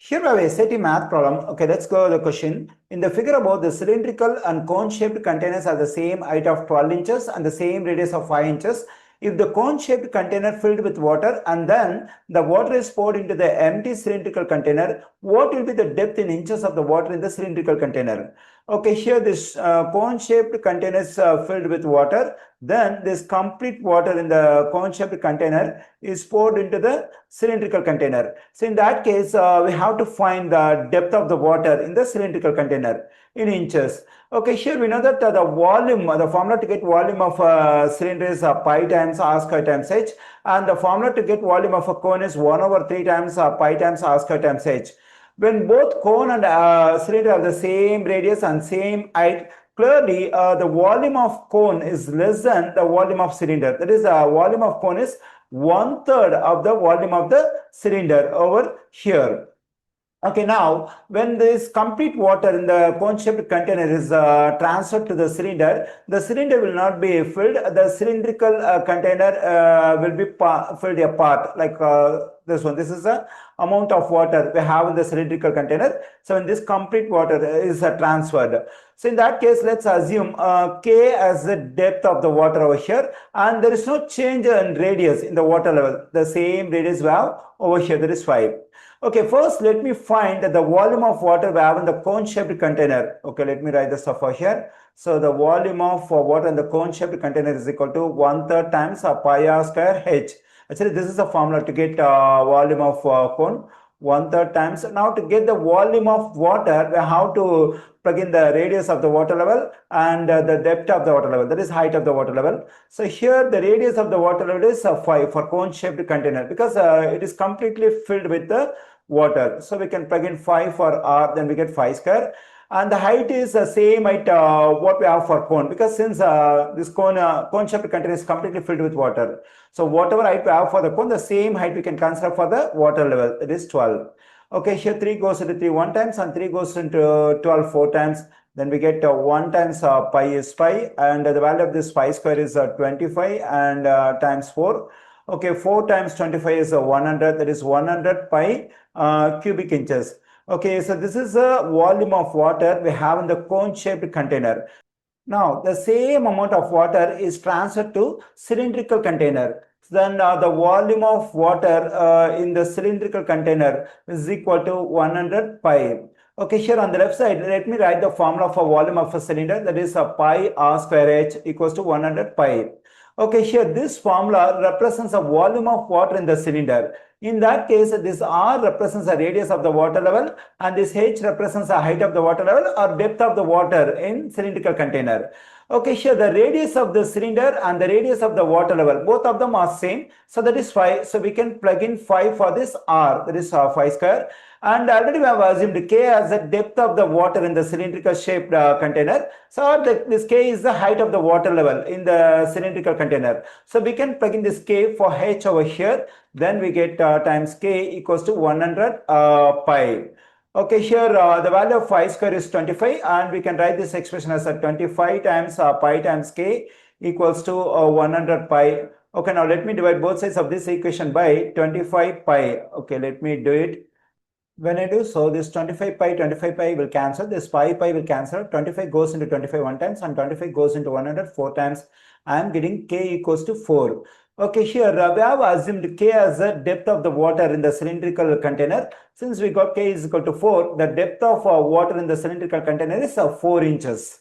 Here we have a SAT math problem. Okay, let's go to the question. In the figure above, the cylindrical and cone-shaped containers are the same height of 12 inches and the same radius of 5 inches. If the cone-shaped container filled with water and then the water is poured into the empty cylindrical container, what will be the depth in inches of the water in the cylindrical container? Okay, here this cone-shaped container is filled with water. Then this complete water in the cone-shaped container is poured into the cylindrical container. So in that case, we have to find the depth of the water in the cylindrical container in inches. Okay, here we know that the volume, the formula to get volume of a cylinder is pi times r square times h, and the formula to get volume of a cone is 1 over 3 times pi times r square times h. When both cone and cylinder have the same radius and same height, clearly the volume of cone is less than the volume of cylinder. That is, the volume of cone is 1/3 of the volume of the cylinder over here. Okay, now when this complete water in the cone-shaped container is transferred to the cylinder will not be filled. The cylindrical container will be filled apart like this one. This is the amount of water we have in the cylindrical container. So when this complete water is transferred. So in that case, let's assume K as the depth of the water over here, and there is no change in radius in the water level. The same radius we have over here, that is 5. Okay, first let me find the volume of water we have in the cone-shaped container. Okay, let me write this over here. So the volume of water in the cone-shaped container is equal to 1/3 times pi r square h. Actually, this is the formula to get volume of cone. 1/3 times. Now to get the volume of water, we have to plug in the radius of the water level and the depth of the water level, that is height of the water level. So here the radius of the water level is 5 for cone-shaped container because it is completely filled with the water. So we can plug in 5 for r, then we get 5 square. And the height is the same height what we have for cone, because since this cone-shaped container is completely filled with water. So whatever height we have for the cone, the same height we can consider for the water level, it is 12. Okay, here 3 goes into 3 1 times and 3 goes into 12 4 times. Then we get 1 times pi is pi, and the value of this pi square is 25 and times 4. Okay, 4 times 25 is 100, that is 100 pi cubic inches. Okay, so this is the volume of water we have in the cone-shaped container. Now, the same amount of water is transferred to cylindrical container. Then the volume of water in the cylindrical container is equal to 100 pi. Okay, here on the left side, let me write the formula for volume of a cylinder, that is pi r square h equals to 100 pi. Okay, here this formula represents a volume of water in the cylinder. In that case, this R represents the radius of the water level and this H represents the height of the water level or depth of the water in cylindrical container. Okay, here the radius of the cylinder and the radius of the water level, both of them are same. So that is 5. So we can plug in 5 for this R, that is 5 square. And already we have assumed K as the depth of the water in the cylindrical shaped container. So this K is the height of the water level in the cylindrical container. So we can plug in this K for H over here. Then we get times K equals to 100 pi. Okay, here the value of 5 square is 25 and we can write this expression as 25 times pi times K equals to 100 pi. Okay, now let me divide both sides of this equation by 25 pi. Okay, let me do it. When I do so, this 25 pi will cancel, this pi will cancel, 25 goes into 25 one times and 25 goes into 100 4 times. I am getting K equals to 4. Okay, here we have assumed K as the depth of the water in the cylindrical container. Since we got K is equal to 4, the depth of water in the cylindrical container is 4 inches.